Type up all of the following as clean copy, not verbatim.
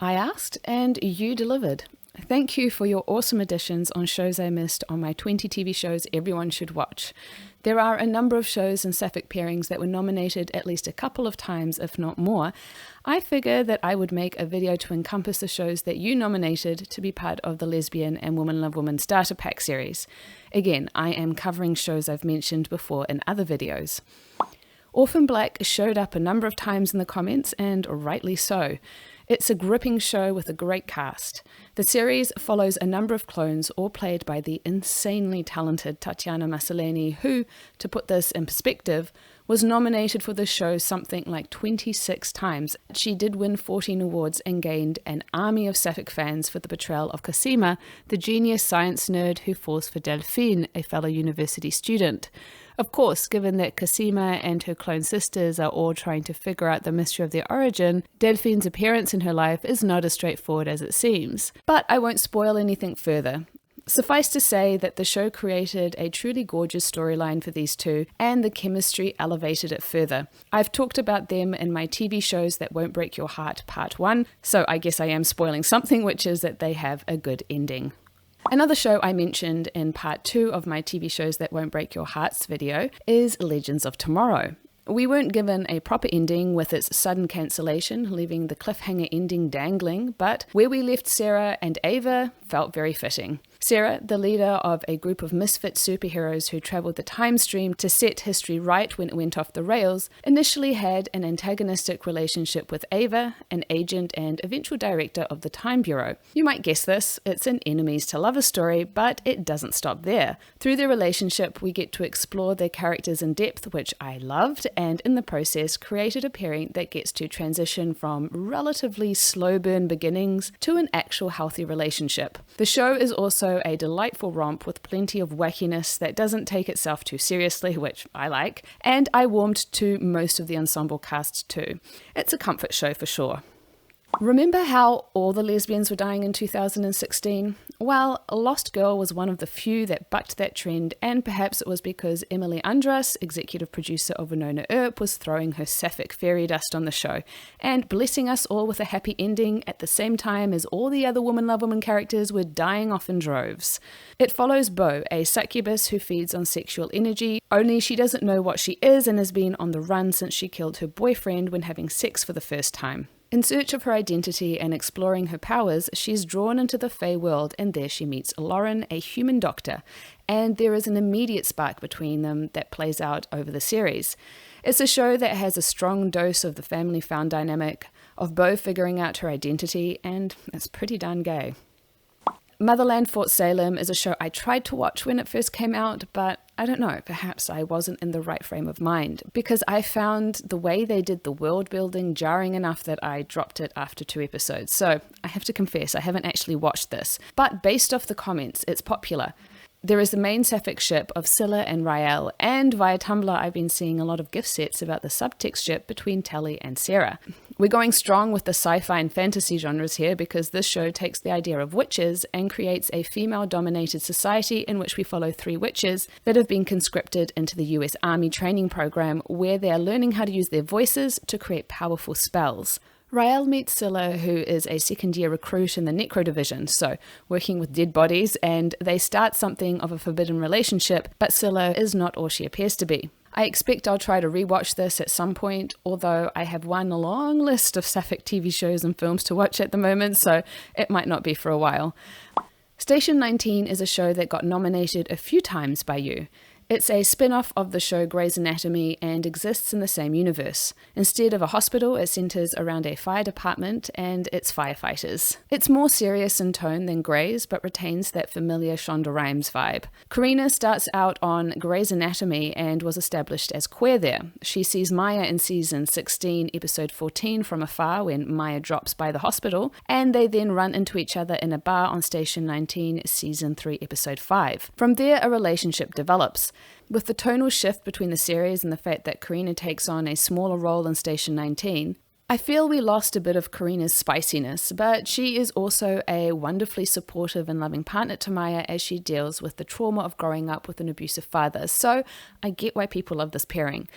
I asked and you delivered. Thank you for your awesome additions on shows I missed on my 20 TV shows everyone should watch. There are a number of shows and Sapphic pairings that were nominated at least a couple of times, if not more. I figure that I would make a video to encompass the shows that you nominated to be part of the Lesbian and Woman Love Woman Starter Pack series. Again, I am covering shows I've mentioned before in other videos. Orphan Black showed up a number of times in the comments, and rightly so. It's a gripping show with a great cast. The series follows a number of clones, all played by the insanely talented Tatiana Maslany, who, to put this in perspective, was nominated for the show something like 26 times. She did win 14 awards and gained an army of Sapphic fans for the portrayal of Cosima, the genius science nerd who falls for Delphine, a fellow university student. Of course, given that Cosima and her clone sisters are all trying to figure out the mystery of their origin, Delphine's appearance in her life is not as straightforward as it seems. But I won't spoil anything further. Suffice to say that the show created a truly gorgeous storyline for these two, and the chemistry elevated it further. I've talked about them in my TV shows that won't break your heart part 1, so I guess I am spoiling something, which is that they have a good ending. Another show I mentioned in part 2 of my TV shows that won't break your hearts video is Legends of Tomorrow. We weren't given a proper ending with its sudden cancellation, leaving the cliffhanger ending dangling, but where we left Sarah and Ava felt very fitting. Sarah, the leader of a group of misfit superheroes who travelled the time stream to set history right when it went off the rails, initially had an antagonistic relationship with Ava, an agent and eventual director of the Time Bureau. You might guess this, it's an enemies to lovers story, but it doesn't stop there. Through their relationship, we get to explore their characters in depth, which I loved, and in the process created a pairing that gets to transition from relatively slow burn beginnings to an actual healthy relationship. The show is also a delightful romp with plenty of wackiness that doesn't take itself too seriously, which I like, and I warmed to most of the ensemble cast too. It's a comfort show for sure. Remember how all the lesbians were dying in 2016? Well, Lost Girl was one of the few that bucked that trend, and perhaps it was because Emily Andras, executive producer of Winona Earp, was throwing her Sapphic fairy dust on the show, and blessing us all with a happy ending at the same time as all the other Woman Love Woman characters were dying off in droves. It follows Beau, a succubus who feeds on sexual energy, only she doesn't know what she is and has been on the run since she killed her boyfriend when having sex for the first time. In search of her identity and exploring her powers, she's drawn into the Fae world, and there she meets Lauren, a human doctor, and there is an immediate spark between them that plays out over the series. It's a show that has a strong dose of the family found dynamic, of Beau figuring out her identity, and it's pretty darn gay. Motherland Fort Salem is a show I tried to watch when it first came out, but I don't know, perhaps I wasn't in the right frame of mind, because I found the way they did the world building jarring enough that I dropped it after 2 episodes. So I have to confess, I haven't actually watched this, but based off the comments, it's popular. There is the main Sapphic ship of Scylla and Rael, and via Tumblr I've been seeing a lot of gift sets about the subtext ship between Tally and Sarah. We're going strong with the sci-fi and fantasy genres here because this show takes the idea of witches and creates a female-dominated society in which we follow 3 witches that have been conscripted into the US Army training program where they are learning how to use their voices to create powerful spells. Rael meets Scylla, who is a second-year recruit in the Necro Division, so working with dead bodies, and they start something of a forbidden relationship, but Scylla is not all she appears to be. I expect I'll try to rewatch this at some point, although I have one long list of Sapphic TV shows and films to watch at the moment, so it might not be for a while. Station 19 is a show that got nominated a few times by you. It's a spin-off of the show Grey's Anatomy and exists in the same universe. Instead of a hospital, it centers around a fire department and its firefighters. It's more serious in tone than Grey's, but retains that familiar Shonda Rhimes vibe. Karina starts out on Grey's Anatomy and was established as queer there. She sees Maya in season 16, episode 14 from afar when Maya drops by the hospital, and they then run into each other in a bar on Station 19, season 3, episode 5. From there, a relationship develops. With the tonal shift between the series and the fact that Karina takes on a smaller role in Station 19, I feel we lost a bit of Karina's spiciness, but she is also a wonderfully supportive and loving partner to Maya as she deals with the trauma of growing up with an abusive father, so I get why people love this pairing.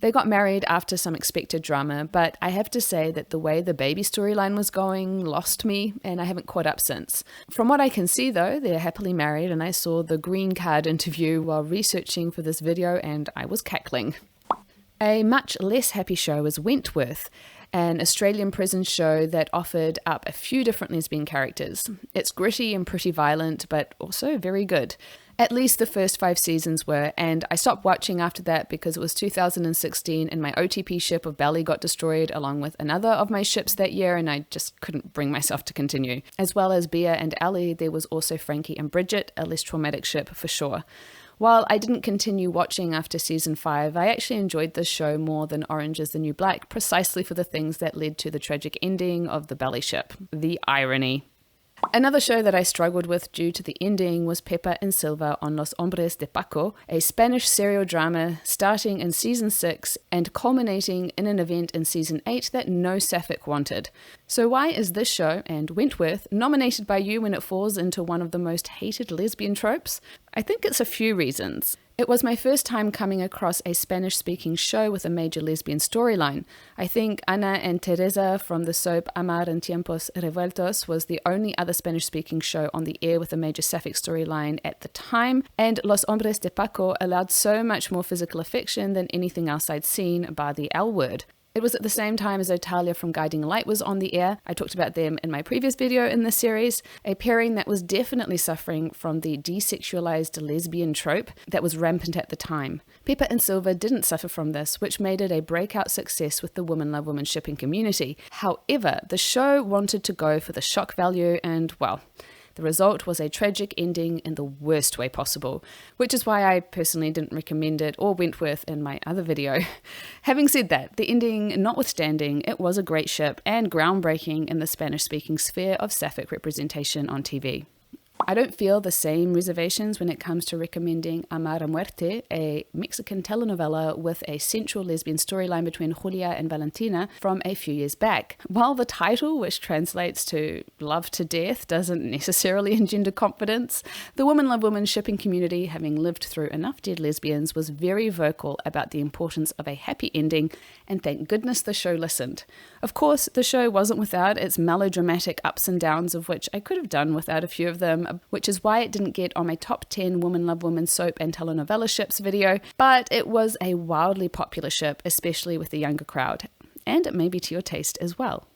They got married after some expected drama, but I have to say that the way the baby storyline was going lost me, and I haven't caught up since. From what I can see though, they're happily married, and I saw the green card interview while researching for this video and I was cackling. A much less happy show is Wentworth, an Australian prison show that offered up a few different lesbian characters. It's gritty and pretty violent, but also very good. At least the first 5 seasons were, and I stopped watching after that because it was 2016 and my OTP ship of Belly got destroyed along with another of my ships that year, and I just couldn't bring myself to continue. As well as Bea and Ali, there was also Frankie and Bridget, a less traumatic ship for sure. While I didn't continue watching after season 5, I actually enjoyed this show more than Orange is the New Black, precisely for the things that led to the tragic ending of the Belly ship. The irony. Another show that I struggled with due to the ending was Pepa and Silva on Los Hombres de Paco, a Spanish serial drama starting in season 6 and culminating in an event in season 8 that no Sapphic wanted. So why is this show, and Wentworth, nominated by you when it falls into one of the most hated lesbian tropes? I think it's a few reasons. It was my first time coming across a Spanish-speaking show with a major lesbian storyline. I think Ana and Teresa from the soap Amar and Tiempos Revueltos was the only other Spanish-speaking show on the air with a major Sapphic storyline at the time, and Los Hombres de Paco allowed so much more physical affection than anything else I'd seen, bar the L word. It was at the same time as Otalia from Guiding Light was on the air. I talked about them in my previous video in this series, a pairing that was definitely suffering from the desexualized lesbian trope that was rampant at the time. Pepa and Silva didn't suffer from this, which made it a breakout success with the woman love woman shipping community. However, the show wanted to go for the shock value and, well, the result was a tragic ending in the worst way possible, which is why I personally didn't recommend it or Wentworth in my other video. Having said that, the ending notwithstanding, it was a great ship and groundbreaking in the Spanish-speaking sphere of Sapphic representation on TV. I don't feel the same reservations when it comes to recommending Amar y Muerte, a Mexican telenovela with a central lesbian storyline between Julia and Valentina from a few years back. While the title, which translates to Love to Death, doesn't necessarily engender confidence, the woman love woman shipping community, having lived through enough dead lesbians, was very vocal about the importance of a happy ending, and thank goodness the show listened. Of course, the show wasn't without its melodramatic ups and downs, of which I could have done without a few of them, which is why it didn't get on my top 10 woman love woman soap and telenovela ships video, but it was a wildly popular ship, especially with the younger crowd, and it may be to your taste as well.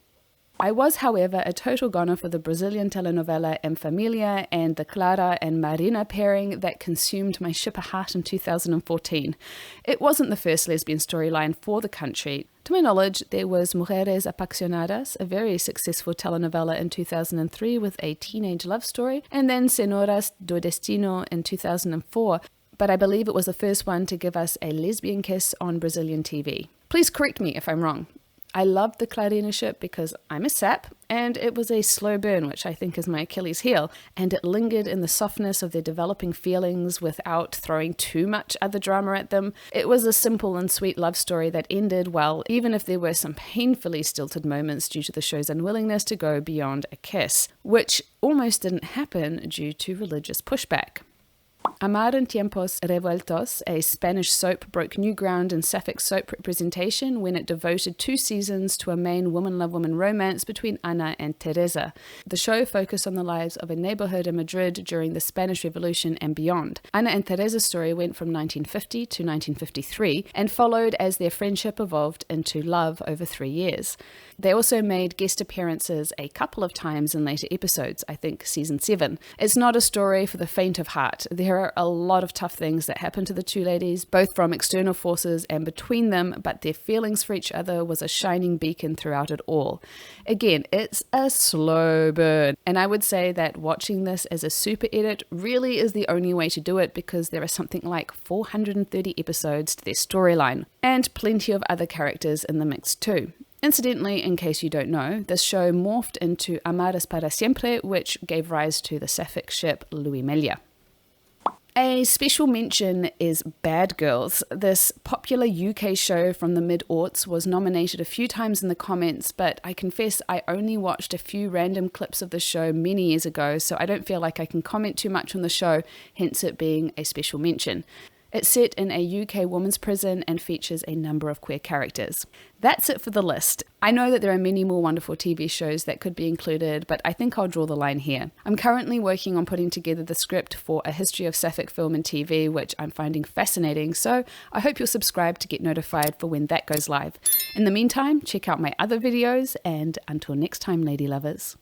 I was, however, a total goner for the Brazilian telenovela Familie and the Clara and Marina pairing that consumed my shipper heart in 2014. It wasn't the first lesbian storyline for the country. To my knowledge, there was Mujeres Apaixonadas, a very successful telenovela in 2003 with a teenage love story, and then Senoras do Destino in 2004, but I believe it was the first one to give us a lesbian kiss on Brazilian TV. Please correct me if I'm wrong. I loved the Clarina ship because I'm a sap, and it was a slow burn, which I think is my Achilles heel, and it lingered in the softness of their developing feelings without throwing too much other drama at them. It was a simple and sweet love story that ended well, even if there were some painfully stilted moments due to the show's unwillingness to go beyond a kiss, which almost didn't happen due to religious pushback. Amar and Tiempos Revueltos, a Spanish soap, broke new ground in Sapphic soap representation when it devoted 2 seasons to a main woman-love-woman romance between Ana and Teresa. The show focused on the lives of a neighborhood in Madrid during the Spanish Revolution and beyond. Ana and Teresa's story went from 1950 to 1953 and followed as their friendship evolved into love over 3 years. They also made guest appearances a couple of times in later episodes, I think season 7. It's not a story for the faint of heart. There are a lot of tough things that happen to the two ladies, both from external forces and between them, but their feelings for each other was a shining beacon throughout it all. Again, it's a slow burn, and I would say that watching this as a super edit really is the only way to do it because there are something like 430 episodes to their storyline, and plenty of other characters in the mix too. Incidentally, in case you don't know, this show morphed into Amares para Siempre, which gave rise to the Sapphic ship Louis Melia. A special mention is Bad Girls. This popular UK show from the mid-aughts was nominated a few times in the comments, but I confess I only watched a few random clips of the show many years ago, so I don't feel like I can comment too much on the show, hence it being a special mention. It's set in a UK women's prison and features a number of queer characters. That's it for the list. I know that there are many more wonderful TV shows that could be included, but I think I'll draw the line here. I'm currently working on putting together the script for a history of Sapphic film and TV, which I'm finding fascinating, so I hope you'll subscribe to get notified for when that goes live. In the meantime, check out my other videos, and until next time, lady lovers.